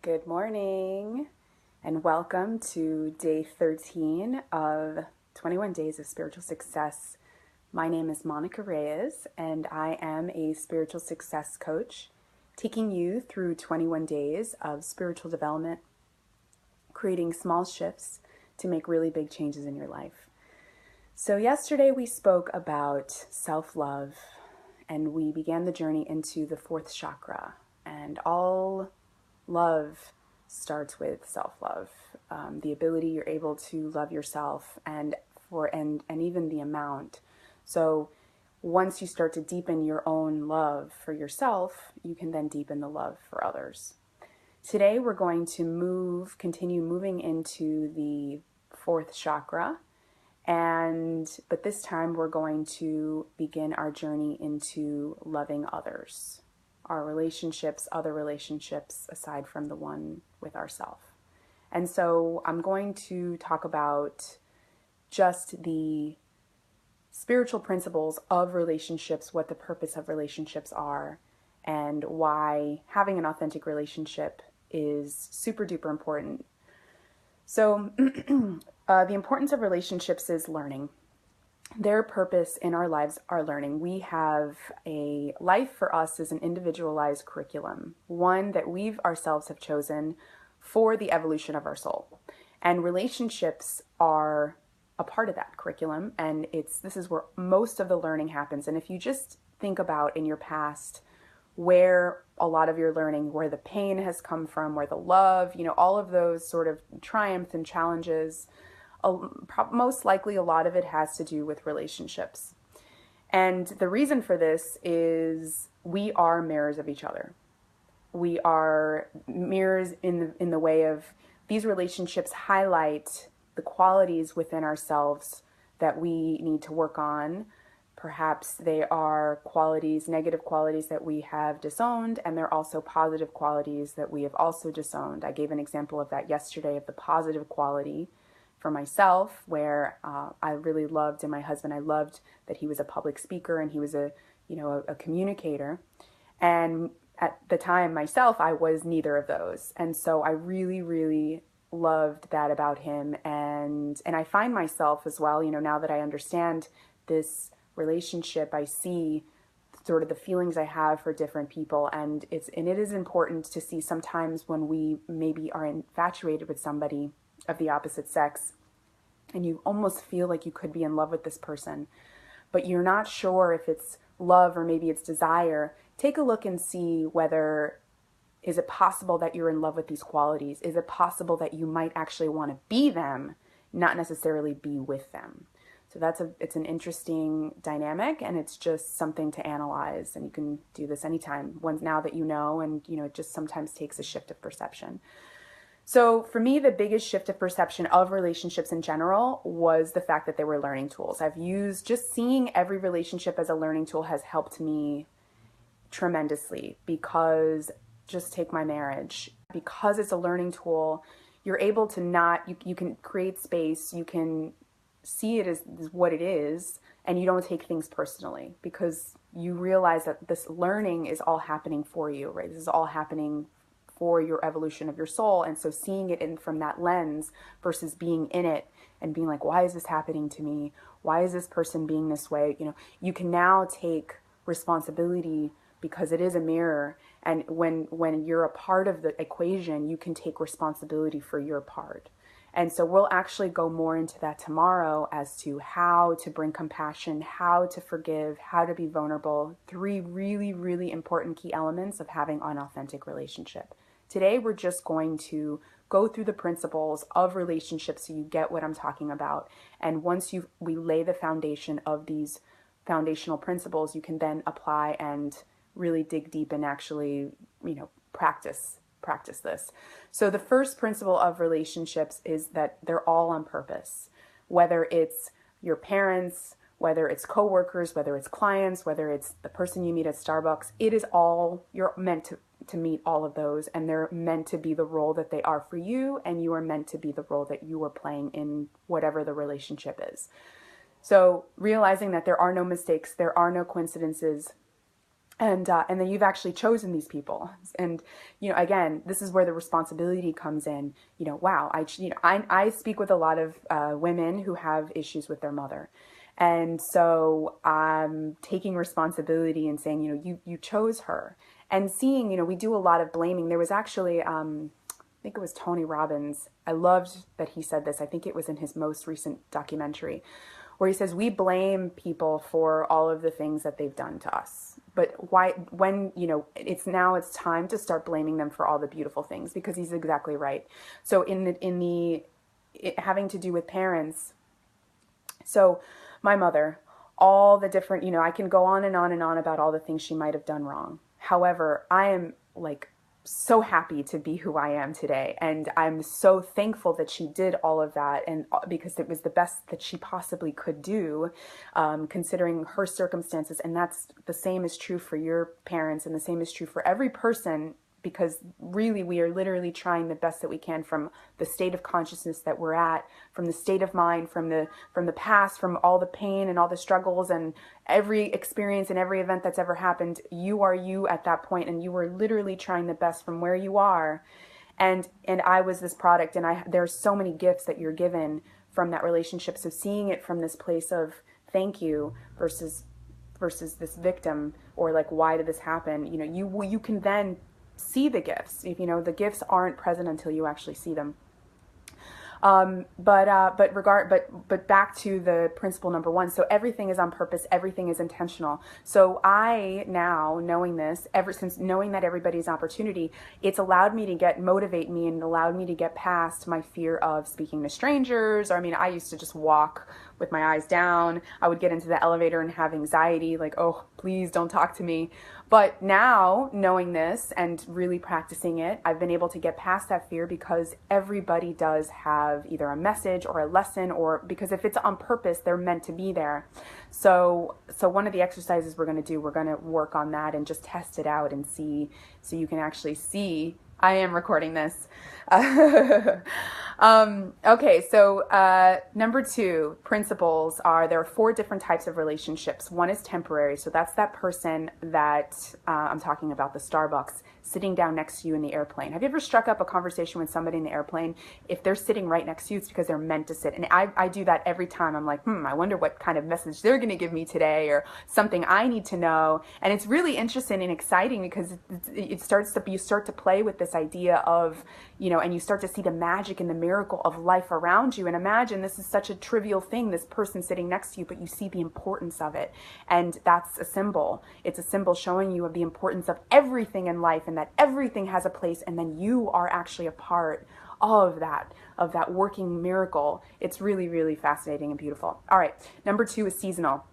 Good morning and welcome to day 13 of 21 Days of Spiritual Success. My name is Monica Reyes and I am a spiritual success coach, taking you through 21 days of spiritual development, creating small shifts to make really big changes in your life. So yesterday we spoke about self-love and we began the journey into the fourth chakra, and all love starts with self-love, the ability you're able to love yourself and even the amount. So once you start to deepen your own love for yourself, you can then deepen the love for others. Today we're going to continue moving into the fourth chakra, but this time we're going to begin our journey into loving others, our relationships, other relationships aside from the one with ourselves. And so I'm going to talk about just the spiritual principles of relationships, what the purpose of relationships are, and why having an authentic relationship is super duper important. So the importance of relationships is learning. Their purpose in our lives are learning. We have a life for us is an individualized curriculum, one that we ourselves have chosen for the evolution of our soul. And relationships are a part of that curriculum, and this is where most of the learning happens. And if you just think about in your past where a lot of your learning, where the pain has come from, where the love, all of those sort of triumphs and challenges, most likely a lot of it has to do with relationships. And the reason for this is we are mirrors of each other. We are mirrors in the way of these relationships highlight the qualities within ourselves that we need to work on. Perhaps they are qualities, negative qualities that we have disowned, and they're also positive qualities that we have also disowned. I gave an example of that yesterday of the positive quality for myself, where I really loved, and my husband, I loved that he was a public speaker and he was a communicator. And at the time myself, I was neither of those. And so I really, really loved that about him. And I find myself as well, now that I understand this relationship, I see sort of the feelings I have for different people. And it is important to see sometimes when we maybe are infatuated with somebody of the opposite sex, and you almost feel like you could be in love with this person, but you're not sure if it's love or maybe it's desire. Take a look and see is it possible that you're in love with these qualities? Is it possible that you might actually want to be them, not necessarily be with them? So it's an interesting dynamic, and it's just something to analyze, and you can do this anytime now that and it just sometimes takes a shift of perception. So for me, the biggest shift of perception of relationships in general was the fact that they were learning tools. Just seeing every relationship as a learning tool has helped me tremendously, because just take my marriage. Because it's a learning tool, you're able to you can create space, you can see it as what it is, and you don't take things personally, because you realize that this learning is all happening for you, right? This is all happening for your evolution of your soul. And so seeing it from that lens versus being in it and being like, why is this happening to me? Why is this person being this way? You can now take responsibility, because it is a mirror. And when you're a part of the equation, you can take responsibility for your part. And so we'll actually go more into that tomorrow as to how to bring compassion, how to forgive, how to be vulnerable. 3 really, really important key elements of having an authentic relationship. Today, we're just going to go through the principles of relationships so you get what I'm talking about. And once we lay the foundation of these foundational principles, you can then apply and really dig deep and actually, practice this. So the first principle of relationships is that they're all on purpose. Whether it's your parents, whether it's coworkers, whether it's clients, whether it's the person you meet at Starbucks, you're meant to meet all of those, and they're meant to be the role that they are for you, and you are meant to be the role that you are playing in whatever the relationship is. So realizing that there are no mistakes, there are no coincidences, And then you've actually chosen these people. And again, this is where the responsibility comes in. Wow, I speak with a lot of women who have issues with their mother, and so I'm taking responsibility and saying, you chose her. And seeing, we do a lot of blaming. There was actually I think it was Tony Robbins. I loved that he said this. I think it was in his most recent documentary, where he says we blame people for all of the things that they've done to us. But why, when, it's time to start blaming them for all the beautiful things, because he's exactly right. So having to do with parents, so my mother, all the different, I can go on and on and on about all the things she might have done wrong. However, I am like so happy to be who I am today. And I'm so thankful that she did all of that, and because it was the best that she possibly could do, considering her circumstances. And that's the same is true for your parents, and the same is true for every person, because really we are literally trying the best that we can from the state of consciousness that we're at, from the state of mind, from the past, from all the pain and all the struggles and every experience and every event that's ever happened. You are you at that point, and you are literally trying the best from where you are. And I was this product, and there's so many gifts that you're given from that relationship. So seeing it from this place of thank you versus this victim, or like, why did this happen? You can then see the gifts. If the gifts aren't present until you actually see them. But back to the principle number one. So everything is on purpose. Everything is intentional. So I now, knowing this, ever since knowing that everybody's opportunity, it's allowed me to motivate me, and allowed me to get past my fear of speaking to strangers. Or, I used to just walk with my eyes down. I would get into the elevator and have anxiety, like, oh, please don't talk to me. But now, knowing this and really practicing it, I've been able to get past that fear, because everybody does have either a message or a lesson, or because if it's on purpose, they're meant to be there. So one of the exercises we're going to work on that and just test it out and see, so you can actually see. I am recording this. Okay, so number two, principles are, there are 4 different types of relationships. One is temporary. So that's that person that I'm talking about, the Starbucks, sitting down next to you in the airplane. Have you ever struck up a conversation with somebody in the airplane? If they're sitting right next to you, it's because they're meant to sit. And I do that every time. I'm like, I wonder what kind of message they're going to give me today, or something I need to know. And it's really interesting and exciting, because you start to play with this idea of, and you start to see the magic and the miracle of life around you. And imagine this is such a trivial thing, this person sitting next to you, but you see the importance of it. And that's a symbol. It's a symbol showing you of the importance of everything in life, and that everything has a place, and then you are actually a part of that working miracle. It's really, really fascinating and beautiful. All right, number 2 is seasonal.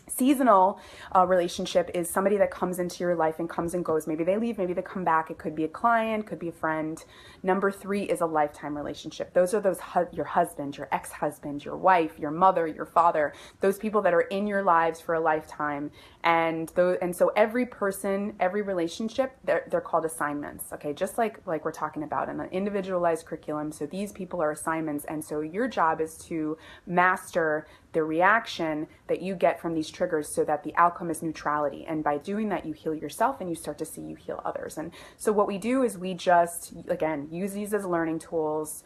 Seasonal relationship is somebody that comes into your life and comes and goes. Maybe they leave, maybe they come back. It could be a client, could be a friend. Number 3 is a lifetime relationship. Those are your husband, your ex-husband, your wife, your mother, your father, those people that are in your lives for a lifetime. And so every person, every relationship, they're called assignments. Okay, just like we're talking about in an individualized curriculum. So these people are assignments, and so your job is to master the reaction that you get from these triggers, so that the outcome is neutrality. And by doing that, you heal yourself, and you start to see you heal others. And so what we do is we just, again, use these as learning tools,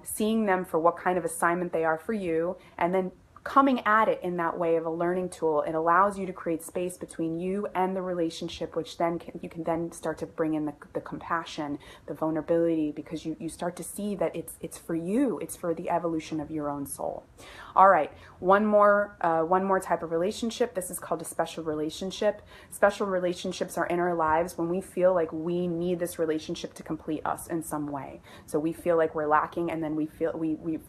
seeing them for what kind of assignment they are for you, and then coming at it in that way of a learning tool. It allows you to create space between you and the relationship, which then you can then start to bring in the compassion, the vulnerability, because you start to see that it's for you. It's for the evolution of your own soul. All right, one more type of relationship. This is called a special relationship. Special relationships are in our lives when we feel like we need this relationship to complete us in some way. So we feel like we're lacking, and then we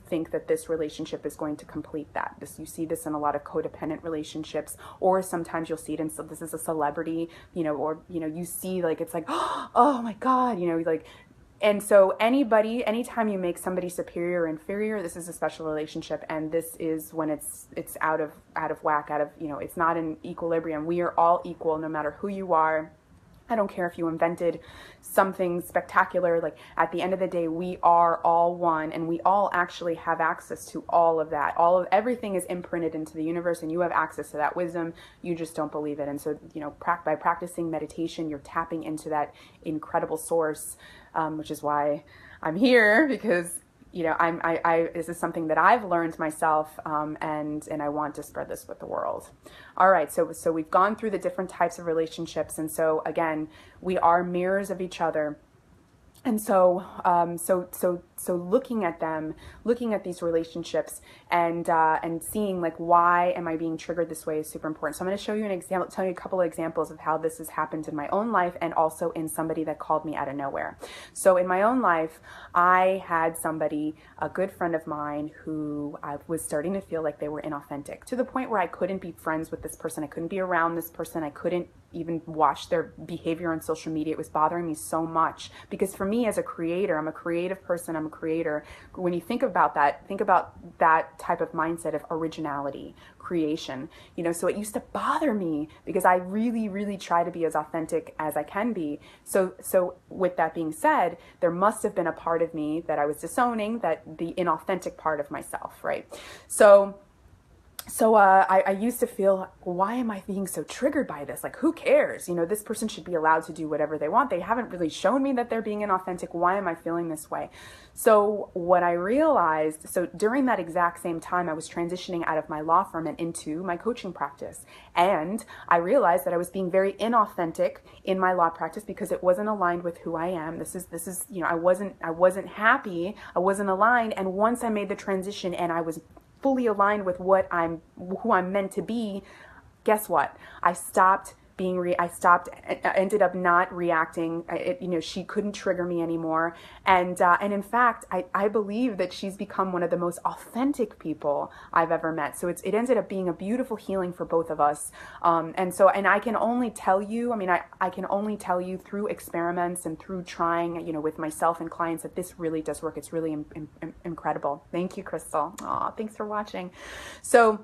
think that this relationship is going to complete that. You see this in a lot of codependent relationships, or sometimes you'll see it in, so this is a celebrity, or you see like, it's like, oh my God, like. And so anytime you make somebody superior or inferior, this is a special relationship. And this is when it's out of whack, it's not in equilibrium. We are all equal, no matter who you are. I don't care if you invented something spectacular. Like, at the end of the day, we are all one, and we all actually have access to all of that. Everything is imprinted into the universe, and you have access to that wisdom. You just don't believe it. And so, by practicing meditation, you're tapping into that incredible source, which is why I'm here, because this is something that I've learned myself, and I want to spread this with the world. All right, so we've gone through the different types of relationships, and so again, we are mirrors of each other. And so looking at them, looking at these relationships, and seeing, like, why am I being triggered this way is super important. So I'm going to show you an example, tell you a couple of examples of how this has happened in my own life, and also in somebody that called me out of nowhere. So in my own life, I had somebody, a good friend of mine, who I was starting to feel like they were inauthentic, to the point where I couldn't be friends with this person. I couldn't be around this person. I couldn't even watch their behavior on social media. It was bothering me so much, because for me as a creator, I'm a creative person, I'm a creator. When you think about that type of mindset of originality, creation, so it used to bother me, because I really, really try to be as authentic as I can be. So with that being said, there must have been a part of me that I was disowning, that the inauthentic part of myself, right? So I used to feel, why am I being so triggered by this? Like, who cares? This person should be allowed to do whatever they want. They haven't really shown me that they're being inauthentic. Why am I feeling this way? So what I realized, so during that exact same time, I was transitioning out of my law firm and into my coaching practice. And I realized that I was being very inauthentic in my law practice, because it wasn't aligned with who I am. This is, I wasn't happy. I wasn't aligned. And once I made the transition and I was fully aligned with who I'm meant to be, guess what? I ended up not reacting. She couldn't trigger me anymore. And in fact, I believe that she's become one of the most authentic people I've ever met. So it ended up being a beautiful healing for both of us. And I can only tell you, I can only tell you through experiments and through trying, with myself and clients, that this really does work. It's really incredible. Thank you, Crystal. Aw, thanks for watching. So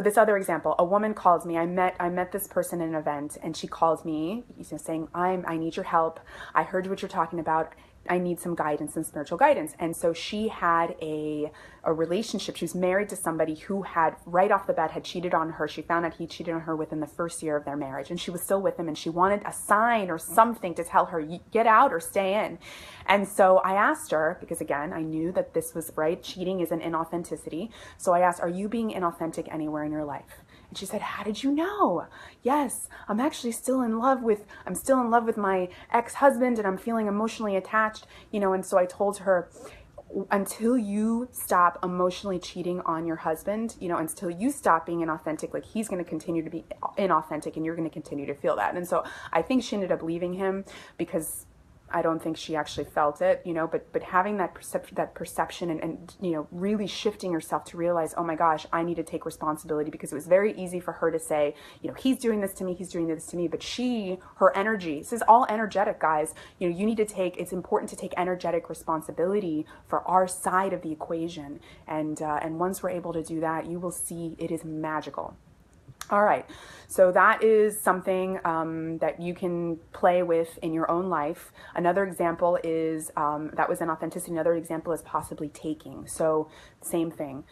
this other example, a woman calls me. I met this person in an event, and she called me, saying, I need your help. I heard what you're talking about. I need some guidance and spiritual guidance. And so she had a relationship. She was married to somebody who had, right off the bat, had cheated on her. She found out he cheated on her within the first year of their marriage, and she was still with him, and she wanted a sign or something to tell her, get out or stay in. And so I asked her, because again, I knew that this was right. Cheating is an inauthenticity. So I asked, are you being inauthentic anywhere in your life? And she said, how did you know? Yes, I'm actually still in love with my ex-husband, and I'm feeling emotionally attached, and so I told her, until you stop emotionally cheating on your husband, until you stop being inauthentic, like, he's going to continue to be inauthentic, and you're going to continue to feel that. And so I think she ended up leaving him, because I don't think she actually felt it, but having that perception and really shifting herself to realize, oh my gosh, I need to take responsibility, because it was very easy for her to say, he's doing this to me, but her energy, this is all energetic, guys. It's important to take energetic responsibility for our side of the equation. And once we're able to do that, you will see it is magical. All right, so that is something that you can play with in your own life. Another example is, that was inauthenticity. Another example is possibly taking. So same thing.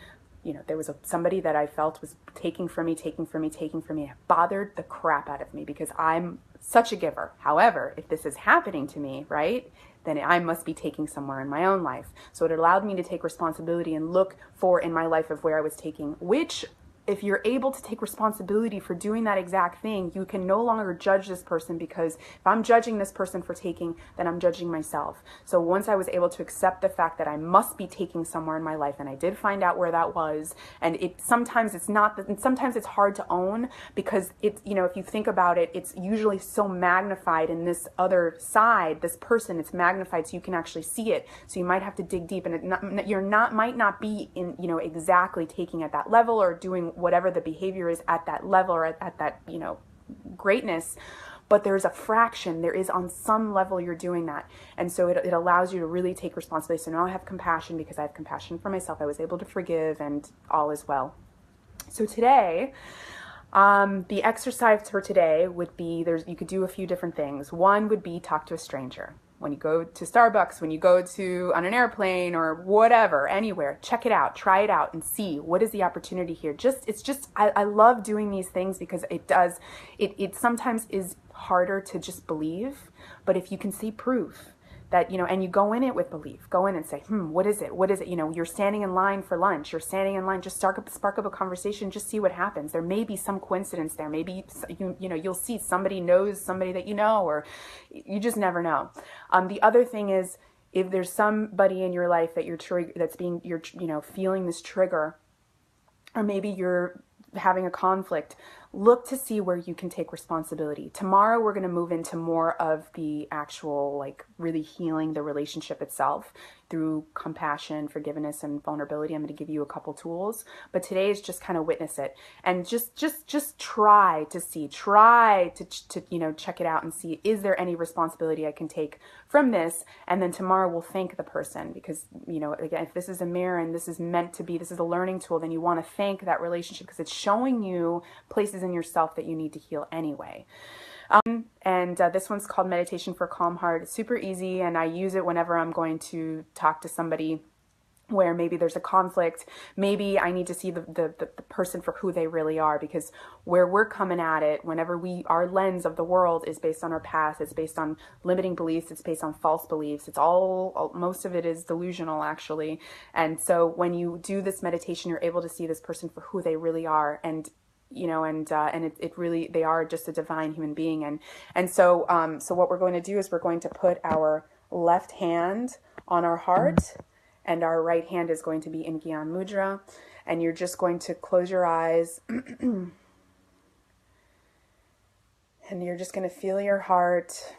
There was somebody that I felt was taking from me. It bothered the crap out of me, because I'm such a giver. However, if this is happening to me, right, then I must be taking somewhere in my own life. So it allowed me to take responsibility and look for in my life of where I was taking, which, if you're able to take responsibility for doing that exact thing, you can no longer judge this person, because if I'm judging this person for taking, then I'm judging myself. So once I was able to accept the fact that I must be taking somewhere in my life, and I did find out where that was, and sometimes it's hard to own, because if you think about it, it's usually so magnified in this other side, this person, it's magnified so you can actually see it. So you might have to dig deep, and might not be in, exactly taking at that level, or doing whatever the behavior is at that level, or at that, greatness, but there's a fraction, there is on some level you're doing that. And so it allows you to really take responsibility. So now I have compassion, because I have compassion for myself. I was able to forgive, and all is well. So today, The exercise for today would be you could do a few different things. One would be talk to a stranger. When you go to Starbucks, when you go to on an airplane or whatever, anywhere, check it out, try it out and see what is the opportunity here. I love doing these things because it sometimes is harder to just believe, but if you can see proof, that, and you go in it with belief, go in and say, what is it? What is it? You're standing in line for lunch, you're standing in line, just spark up a conversation, just see what happens. There may be some coincidence there. Maybe, you'll see somebody knows somebody that or you just never know. The other thing is, if there's somebody in your life that you're feeling this trigger, or maybe you're having a conflict, look to see where you can take responsibility. Tomorrow, we're going to move into more of the actual, really healing the relationship itself through compassion, forgiveness, and vulnerability. I'm going to give you a couple tools, but today is just kind of witness it and just try to check it out and see, is there any responsibility I can take from this? And then tomorrow we'll thank the person, because, again, if this is a mirror and this is meant to be, this is a learning tool, then you want to thank that relationship because it's showing you places in yourself that you need to heal anyway. And this one's called Meditation for a Calm Heart. It's super easy, and I use it whenever I'm going to talk to somebody where maybe there's a conflict. Maybe I need to see the person for who they really are, because where we're coming at it, whenever our lens of the world is based on our past, it's based on limiting beliefs, it's based on false beliefs. It's most of it is delusional, actually. And so when you do this meditation, you're able to see this person for who they really are. And it really, they are just a divine human being. So what we're going to do is we're going to put our left hand on our heart, and our right hand is going to be in Gyan Mudra, and you're just going to close your eyes and you're just going to feel your heart,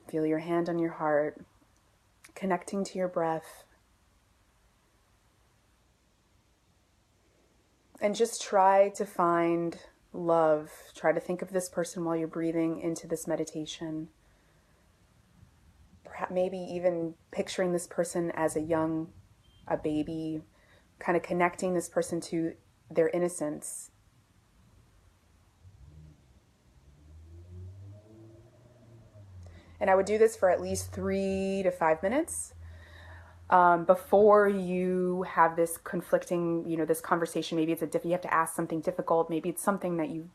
feel your hand on your heart, connecting to your breath. And just try to find love. Try to think of this person while you're breathing into this meditation. Perhaps maybe even picturing this person as a baby, kind of connecting this person to their innocence. And I would do this for at least 3 to 5 minutes. Before you have this conflicting, this conversation. Maybe you have to ask something difficult. Maybe it's something that you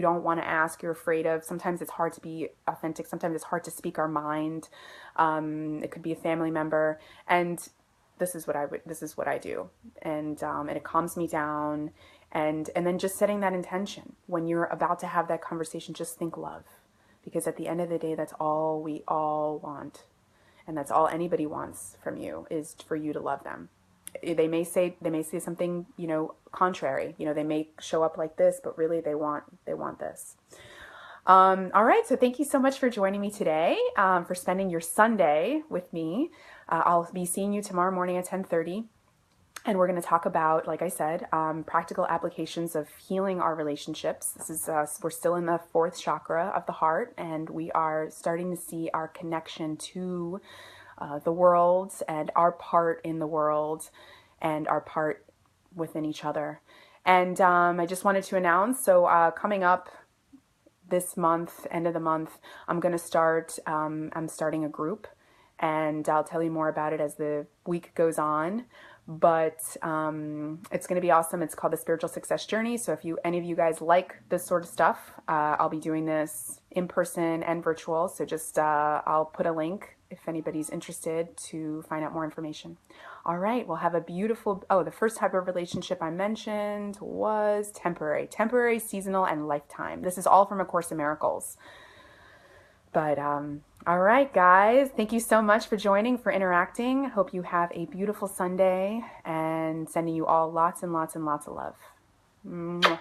don't want to ask, you're afraid of. Sometimes it's hard to be authentic. Sometimes it's hard to speak our mind. It could be a family member. And this is what I do. And it calms me down. And then just setting that intention. When you're about to have that conversation, just think love. Because at the end of the day, that's all we all want. And that's all anybody wants from you, is for you to love them. They may say something, contrary. They may show up like this, but really they want this. All right. So thank you so much for joining me today, for spending your Sunday with me. I'll be seeing you tomorrow morning at 10:30. And we're going to talk about, like I said, practical applications of healing our relationships. We're still in the 4th chakra of the heart, and we are starting to see our connection to the world and our part in the world and our part within each other. And I just wanted to announce, so coming up this month, end of the month, I'm starting a group, and I'll tell you more about it as the week goes on. But it's going to be awesome. It's called the Spiritual Success Journey. So if any of you guys like this sort of stuff, I'll be doing this in person and virtual. So just I'll put a link if anybody's interested to find out more information. All right, we'll have a beautiful, the first type of relationship I mentioned was temporary, seasonal, and lifetime. This is all from A Course in Miracles. But all right, guys, thank you so much for joining, for interacting. Hope you have a beautiful Sunday, and sending you all lots and lots and lots of love. Mwah.